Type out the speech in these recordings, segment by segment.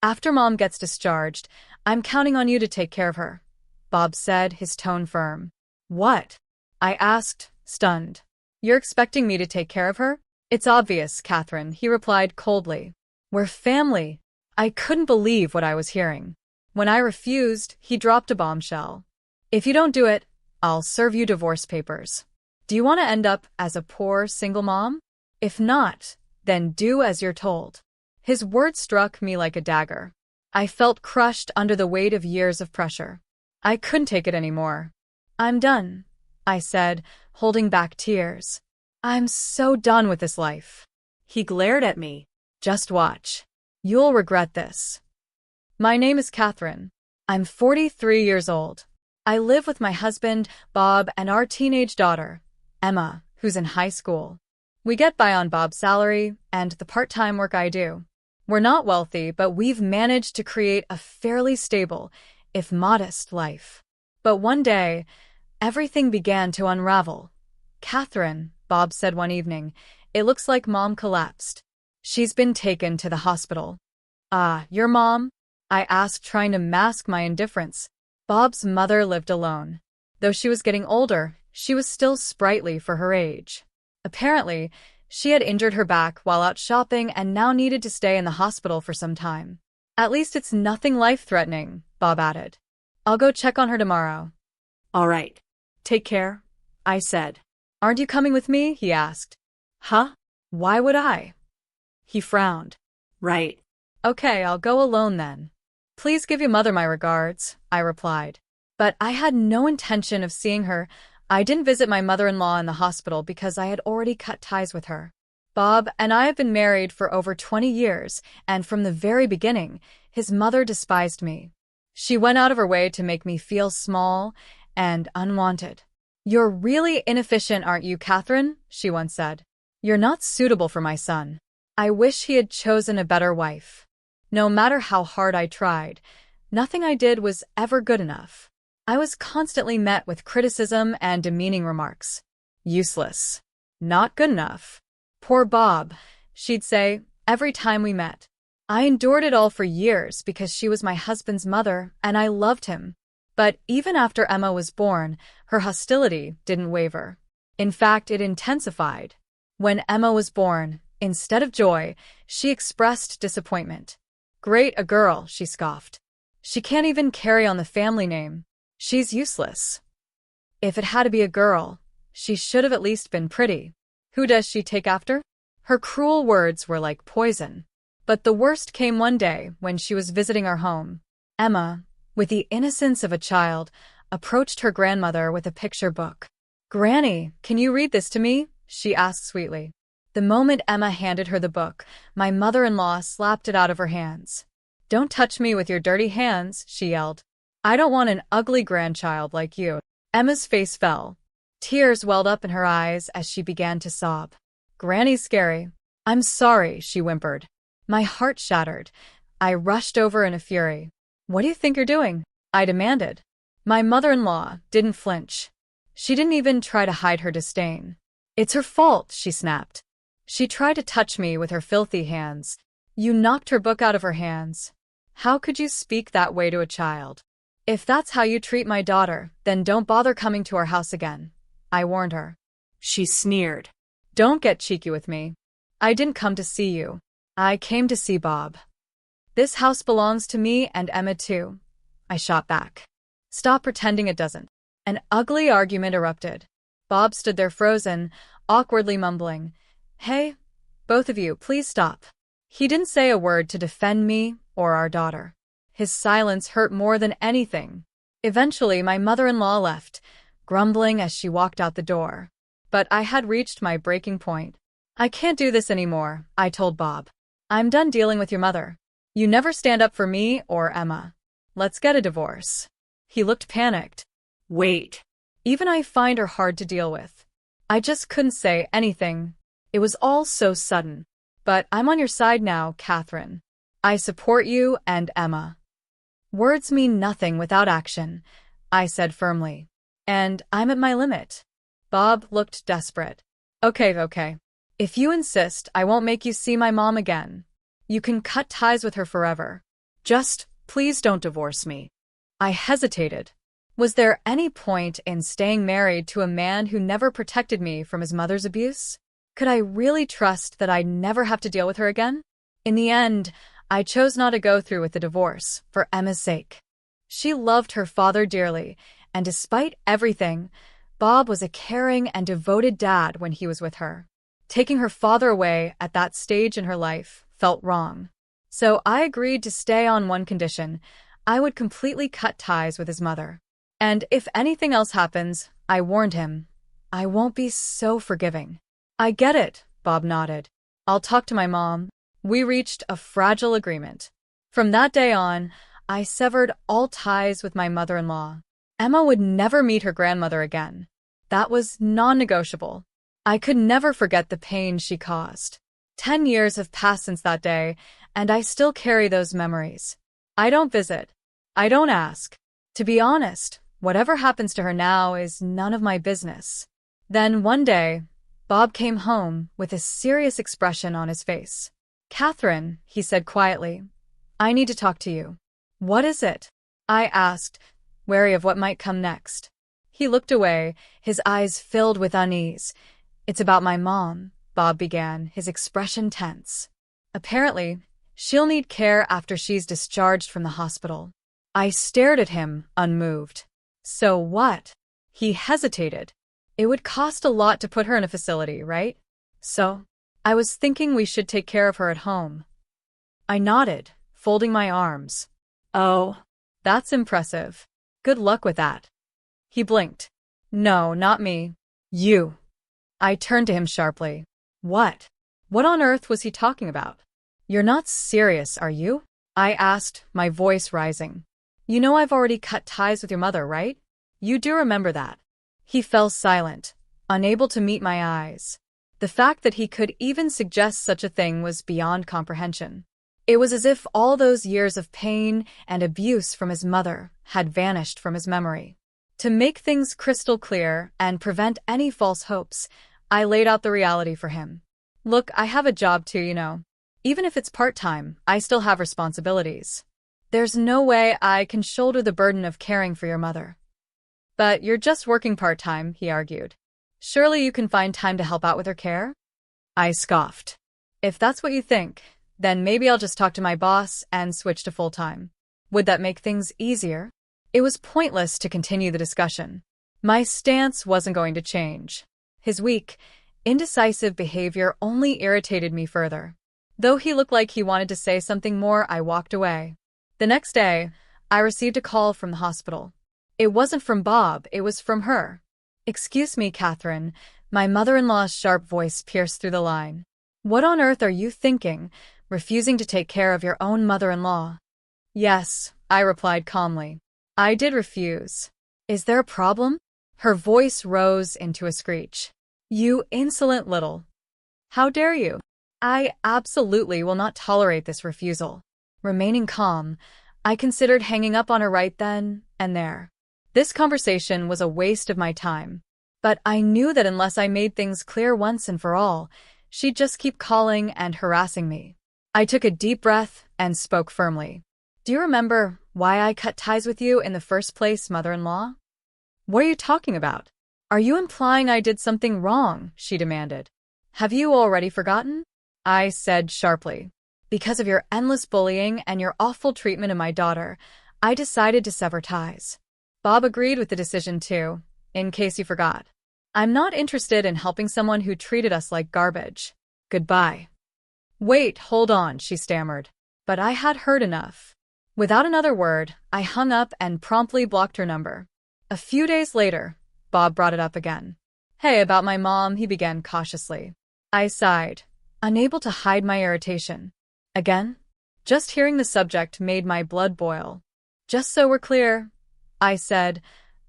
After Mom gets discharged, I'm counting on you to take care of her, Bob said, his tone firm. What? I asked, stunned. You're expecting me to take care of her? It's obvious, Catherine, he replied coldly. We're family. I couldn't believe what I was hearing. When I refused, he dropped a bombshell. If you don't do it, I'll serve you divorce papers. Do you want to end up as a poor single mom? If not, then do as you're told. His words struck me like a dagger. I felt crushed under the weight of years of pressure. I couldn't take it anymore. I'm done, I said, holding back tears. I'm so done with this life. He glared at me. Just watch. You'll regret this. My name is Catherine. I'm 43 years old. I live with my husband, Bob, and our teenage daughter, Emma, who's in high school. We get by on Bob's salary and the part-time work I do. We're not wealthy, but we've managed to create a fairly stable, if modest, life. But one day, everything began to unravel. Catherine, Bob said one evening, it looks like Mom collapsed. She's been taken to the hospital. Ah, your mom? I asked, trying to mask my indifference. Bob's mother lived alone. Though she was getting older, she was still sprightly for her age. Apparently, she had injured her back while out shopping and now needed to stay in the hospital for some time. At least it's nothing life-threatening, Bob added. I'll go check on her tomorrow. All right. Take care, I said. Aren't you coming with me? He asked. Huh? Why would I? He frowned. Right. Okay, I'll go alone then. Please give your mother my regards, I replied. But I had no intention of seeing her. I didn't visit my mother-in-law in the hospital because I had already cut ties with her. Bob and I have been married for over 20 years, and from the very beginning, his mother despised me. She went out of her way to make me feel small and unwanted. You're really inefficient, aren't you, Catherine? She once said. You're not suitable for my son. I wish he had chosen a better wife. No matter how hard I tried, nothing I did was ever good enough. I was constantly met with criticism and demeaning remarks. Useless. Not good enough. Poor Bob, she'd say, every time we met. I endured it all for years because she was my husband's mother and I loved him. But even after Emma was born, her hostility didn't waver. In fact, it intensified. When Emma was born, instead of joy, she expressed disappointment. Great, a girl, she scoffed. She can't even carry on the family name. She's useless. If it had to be a girl, she should have at least been pretty. Who does she take after? Her cruel words were like poison. But the worst came one day when she was visiting our home. Emma, with the innocence of a child, approached her grandmother with a picture book. Granny, can you read this to me? She asked sweetly. The moment Emma handed her the book, my mother-in-law slapped it out of her hands. Don't touch me with your dirty hands, she yelled. I don't want an ugly grandchild like you. Emma's face fell. Tears welled up in her eyes as she began to sob. Granny's scary. I'm sorry, she whimpered. My heart shattered. I rushed over in a fury. What do you think you're doing? I demanded. My mother-in-law didn't flinch. She didn't even try to hide her disdain. It's her fault, she snapped. She tried to touch me with her filthy hands. You knocked her book out of her hands. How could you speak that way to a child? If that's how you treat my daughter, then don't bother coming to our house again, I warned her. She sneered. Don't get cheeky with me. I didn't come to see you. I came to see Bob. This house belongs to me and Emma too, I shot back. Stop pretending it doesn't. An ugly argument erupted. Bob stood there frozen, awkwardly mumbling, Hey, both of you, please stop. He didn't say a word to defend me or our daughter. His silence hurt more than anything. Eventually, my mother-in-law left, grumbling as she walked out the door. But I had reached my breaking point. I can't do this anymore, I told Bob. I'm done dealing with your mother. You never stand up for me or Emma. Let's get a divorce. He looked panicked. Wait. Even I find her hard to deal with. I just couldn't say anything. It was all so sudden. But I'm on your side now, Catherine. I support you and Emma. Words mean nothing without action, I said firmly. And I'm at my limit. Bob looked desperate. Okay. If you insist, I won't make you see my mom again. You can cut ties with her forever. Just, please don't divorce me. I hesitated. Was there any point in staying married to a man who never protected me from his mother's abuse? Could I really trust that I'd never have to deal with her again? In the end, I chose not to go through with the divorce, for Emma's sake. She loved her father dearly, and despite everything, Bob was a caring and devoted dad when he was with her. Taking her father away at that stage in her life felt wrong. So I agreed to stay on one condition: I would completely cut ties with his mother. And if anything else happens, I warned him, I won't be so forgiving. I get it, Bob nodded. I'll talk to my mom. We reached a fragile agreement. From that day on, I severed all ties with my mother-in-law. Emma would never meet her grandmother again. That was non-negotiable. I could never forget the pain she caused. 10 years have passed since that day, and I still carry those memories. I don't visit. I don't ask. To be honest, whatever happens to her now is none of my business. Then one day, Bob came home with a serious expression on his face. Catherine, he said quietly, I need to talk to you. What is it? I asked, wary of what might come next. He looked away, his eyes filled with unease. It's about my mom, Bob began, his expression tense. Apparently, she'll need care after she's discharged from the hospital. I stared at him, unmoved. So what? He hesitated. It would cost a lot to put her in a facility, right? So, I was thinking we should take care of her at home. I nodded, folding my arms. Oh, that's impressive. Good luck with that. He blinked. No, not me. You. I turned to him sharply. What? What on earth was he talking about? You're not serious, are you? I asked, my voice rising. You know I've already cut ties with your mother, right? You do remember that. He fell silent, unable to meet my eyes. The fact that he could even suggest such a thing was beyond comprehension. It was as if all those years of pain and abuse from his mother had vanished from his memory. To make things crystal clear and prevent any false hopes, I laid out the reality for him. Look, I have a job too, you know. Even if it's part-time, I still have responsibilities. There's no way I can shoulder the burden of caring for your mother. But you're just working part-time, he argued. Surely you can find time to help out with her care? I scoffed. If that's what you think, then maybe I'll just talk to my boss and switch to full-time. Would that make things easier? It was pointless to continue the discussion. My stance wasn't going to change. His weak, indecisive behavior only irritated me further. Though he looked like he wanted to say something more, I walked away. The next day, I received a call from the hospital. It wasn't from Bob, it was from her. Excuse me, Catherine. My mother-in-law's sharp voice pierced through the line. What on earth are you thinking, refusing to take care of your own mother-in-law? Yes, I replied calmly. I did refuse. Is there a problem? Her voice rose into a screech. You insolent little. How dare you? I absolutely will not tolerate this refusal. Remaining calm, I considered hanging up on her right then and there. This conversation was a waste of my time. But I knew that unless I made things clear once and for all, she'd just keep calling and harassing me. I took a deep breath and spoke firmly. Do you remember why I cut ties with you in the first place, mother-in-law? What are you talking about? Are you implying I did something wrong? She demanded. Have you already forgotten? I said sharply. Because of your endless bullying and your awful treatment of my daughter, I decided to sever ties. Bob agreed with the decision too, in case you forgot. I'm not interested in helping someone who treated us like garbage. Goodbye. Wait, hold on, she stammered. But I had heard enough. Without another word, I hung up and promptly blocked her number. A few days later, Bob brought it up again. Hey, about my mom, he began cautiously. I sighed, unable to hide my irritation. Again? Just hearing the subject made my blood boil. Just so we're clear, I said,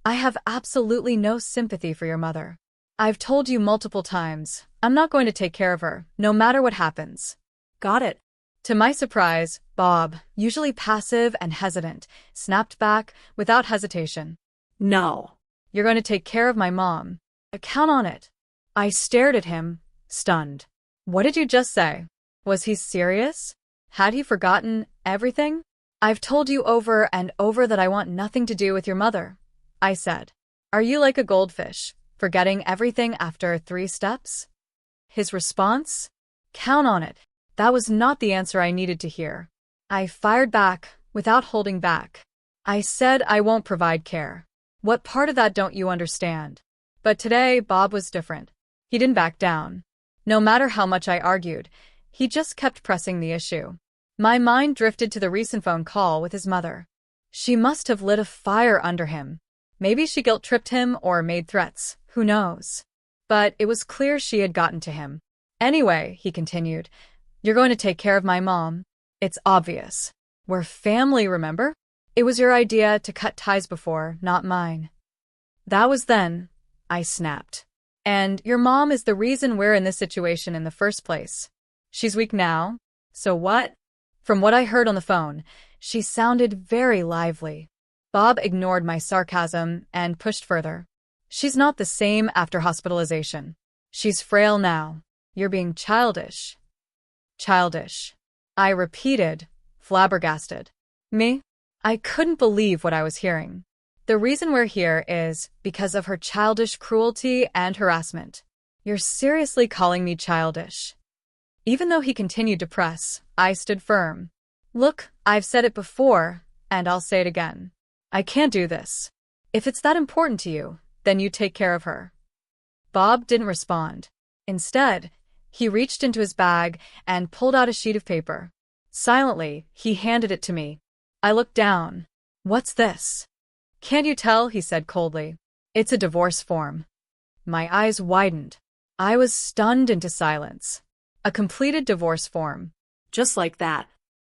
I have absolutely no sympathy for your mother. I've told you multiple times, I'm not going to take care of her, no matter what happens. Got it? To my surprise, Bob, usually passive and hesitant, snapped back without hesitation. No. You're going to take care of my mom. Count on it. I stared at him, stunned. What did you just say? Was he serious? Had he forgotten everything? I've told you over and over that I want nothing to do with your mother, I said. Are you like a goldfish, forgetting everything after 3 steps? His response? Count on it. That was not the answer I needed to hear. I fired back, without holding back. I said I won't provide care. What part of that don't you understand? But today, Bob was different. He didn't back down. No matter how much I argued, he just kept pressing the issue. My mind drifted to the recent phone call with his mother. She must have lit a fire under him. Maybe she guilt-tripped him or made threats, who knows? But it was clear she had gotten to him. Anyway, he continued, you're going to take care of my mom. It's obvious. We're family, remember? It was your idea to cut ties before, not mine. That was then, I snapped. And your mom is the reason we're in this situation in the first place. She's weak now, so what? From what I heard on the phone, she sounded very lively. Bob ignored my sarcasm and pushed further. She's not the same after hospitalization. She's frail now. You're being childish. Childish. I repeated, flabbergasted. Me? I couldn't believe what I was hearing. The reason we're here is because of her childish cruelty and harassment. You're seriously calling me childish? Even though he continued to press, I stood firm. Look, I've said it before, and I'll say it again. I can't do this. If it's that important to you, then you take care of her. Bob didn't respond. Instead, he reached into his bag and pulled out a sheet of paper. Silently, he handed it to me. I looked down. What's this? Can't you tell? He said coldly. It's a divorce form. My eyes widened. I was stunned into silence. A completed divorce form. Just like that.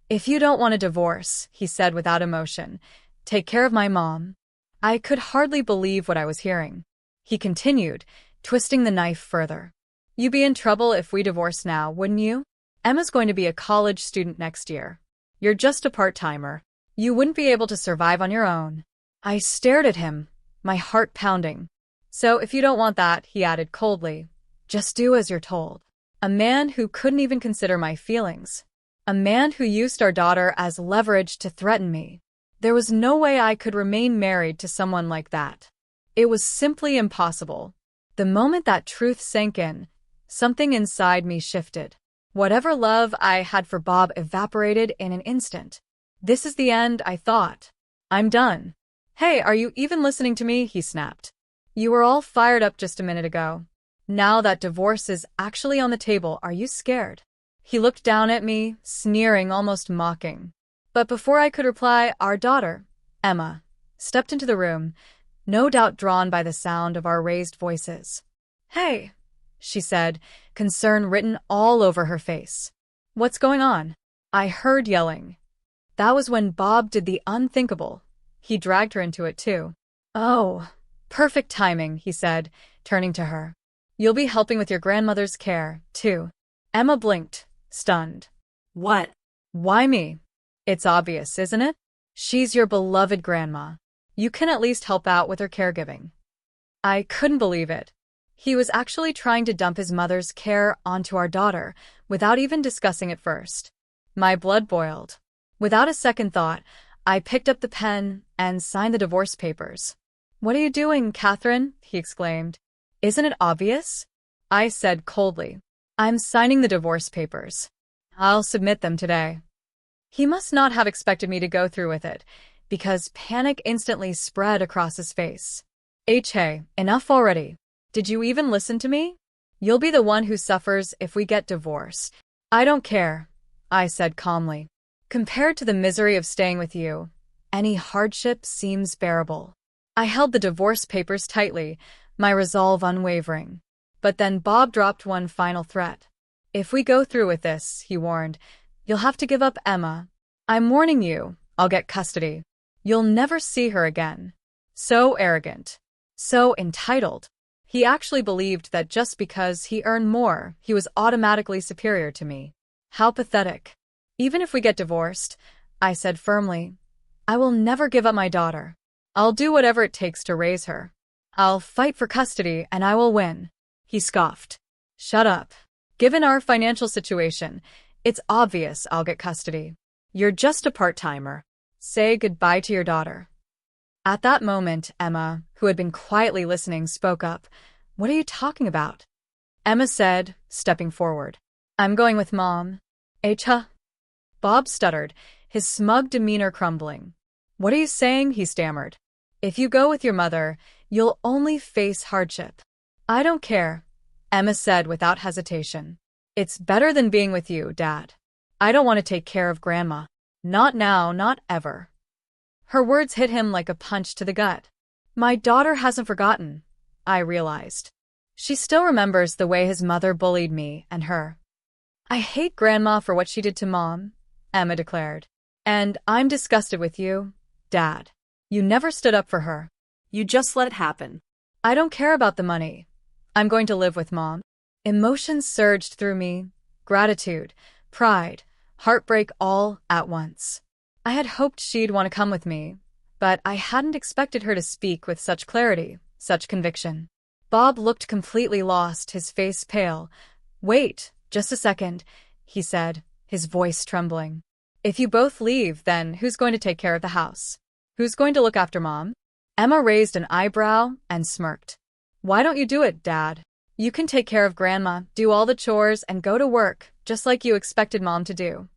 If you don't want a divorce, he said without emotion, take care of my mom. I could hardly believe what I was hearing. He continued, twisting the knife further. You'd be in trouble if we divorced now, wouldn't you? Emma's going to be a college student next year. You're just a part-timer. You wouldn't be able to survive on your own. I stared at him, my heart pounding. So if you don't want that, he added coldly, just do as you're told. A man who couldn't even consider my feelings. A man who used our daughter as leverage to threaten me. There was no way I could remain married to someone like that. It was simply impossible. The moment that truth sank in, something inside me shifted. Whatever love I had for Bob evaporated in an instant. This is the end, I thought. I'm done. Hey, are you even listening to me? He snapped. You were all fired up just a minute ago. Now that divorce is actually on the table, are you scared? He looked down at me, sneering, almost mocking. But before I could reply, our daughter, Emma, stepped into the room, no doubt drawn by the sound of our raised voices. Hey, she said, concern written all over her face. What's going on? I heard yelling. That was when Bob did the unthinkable. He dragged her into it too. Oh, perfect timing, he said, turning to her. You'll be helping with your grandmother's care, too. Emma blinked, stunned. What? Why me? It's obvious, isn't it? She's your beloved grandma. You can at least help out with her caregiving. I couldn't believe it. He was actually trying to dump his mother's care onto our daughter, without even discussing it first. My blood boiled. Without a second thought, I picked up the pen and signed the divorce papers. What are you doing, Catherine? He exclaimed. Isn't it obvious? I said coldly. I'm signing the divorce papers. I'll submit them today. He must not have expected me to go through with it, because panic instantly spread across his face. Hey, enough already. Did you even listen to me? You'll be the one who suffers if we get divorced. I don't care, I said calmly. Compared to the misery of staying with you, any hardship seems bearable. I held the divorce papers tightly, my resolve unwavering. But then Bob dropped one final threat. If we go through with this, he warned, you'll have to give up Emma. I'm warning you, I'll get custody. You'll never see her again. So arrogant. So entitled. He actually believed that just because he earned more, he was automatically superior to me. How pathetic. Even if we get divorced, I said firmly, I will never give up my daughter. I'll do whatever it takes to raise her. I'll fight for custody and I will win. He scoffed. Shut up. Given our financial situation, it's obvious I'll get custody. You're just a part-timer. Say goodbye to your daughter. At that moment, Emma, who had been quietly listening, spoke up. What are you talking about? Emma said, stepping forward. I'm going with Mom. Huh? Bob stuttered, his smug demeanor crumbling. What are you saying? He stammered. If you go with your mother, you'll only face hardship. I don't care, Emma said without hesitation. It's better than being with you, Dad. I don't want to take care of Grandma. Not now, not ever. Her words hit him like a punch to the gut. My daughter hasn't forgotten, I realized. She still remembers the way his mother bullied me and her. I hate Grandma for what she did to Mom, Emma declared. And I'm disgusted with you, Dad. You never stood up for her. You just let it happen. I don't care about the money. I'm going to live with Mom. Emotions surged through me. Gratitude, pride, heartbreak all at once. I had hoped she'd want to come with me, but I hadn't expected her to speak with such clarity, such conviction. Bob looked completely lost, his face pale. Wait, just a second, he said, his voice trembling. If you both leave, then who's going to take care of the house? Who's going to look after Mom? Emma raised an eyebrow and smirked. Why don't you do it, Dad? You can take care of Grandma, do all the chores, and go to work, just like you expected Mom to do.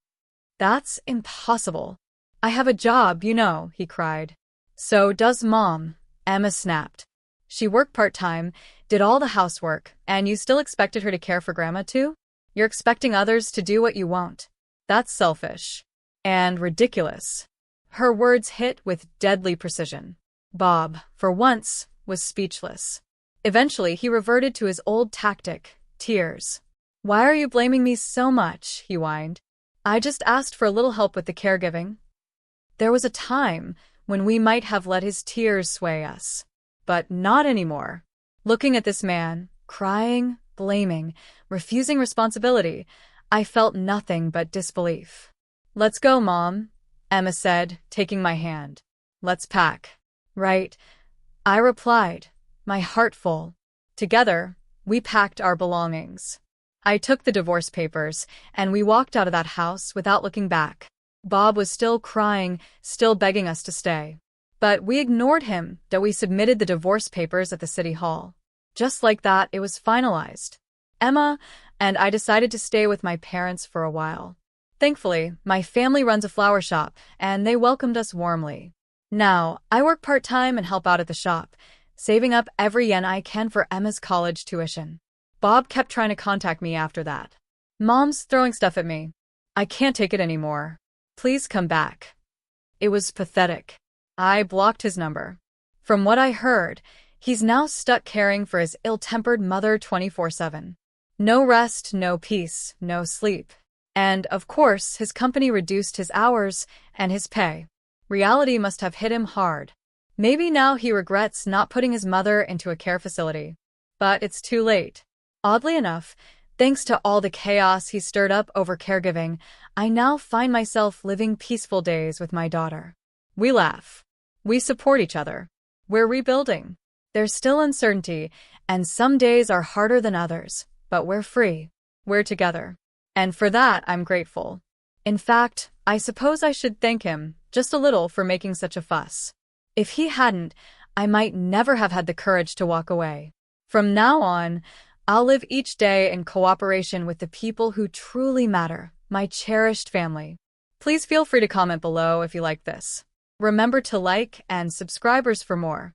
That's impossible. I have a job, you know, he cried. So does Mom, Emma snapped. She worked part-time, did all the housework, and you still expected her to care for Grandma too? You're expecting others to do what you won't. That's selfish. And ridiculous. Her words hit with deadly precision. Bob, for once, was speechless. Eventually, he reverted to his old tactic, tears. Why are you blaming me so much? He whined. I just asked for a little help with the caregiving. There was a time when we might have let his tears sway us. But not anymore. Looking at this man, crying, blaming, refusing responsibility, I felt nothing but disbelief. Let's go, Mom, Emma said, taking my hand. Let's pack. Right, I replied, my heart full. Together, we packed our belongings. I took the divorce papers, and we walked out of that house without looking back. Bob was still crying, still begging us to stay. But we ignored him, though we submitted the divorce papers at the city hall. Just like that, it was finalized. Emma and I decided to stay with my parents for a while. Thankfully, my family runs a flower shop, and they welcomed us warmly. Now, I work part-time and help out at the shop, saving up every yen I can for Emma's college tuition. Bob kept trying to contact me after that. Mom's throwing stuff at me. I can't take it anymore. Please come back. It was pathetic. I blocked his number. From what I heard, he's now stuck caring for his ill-tempered mother 24/7. No rest, no peace, no sleep. And, of course, his company reduced his hours and his pay. Reality must have hit him hard. Maybe now he regrets not putting his mother into a care facility. But it's too late. Oddly enough, thanks to all the chaos he stirred up over caregiving, I now find myself living peaceful days with my daughter. We laugh. We support each other. We're rebuilding. There's still uncertainty, and some days are harder than others, but we're free. We're together. And for that, I'm grateful. In fact, I suppose I should thank him, just a little, for making such a fuss. If he hadn't, I might never have had the courage to walk away. From now on, I'll live each day in cooperation with the people who truly matter, my cherished family. Please feel free to comment below if you like this. Remember to like and subscribers for more.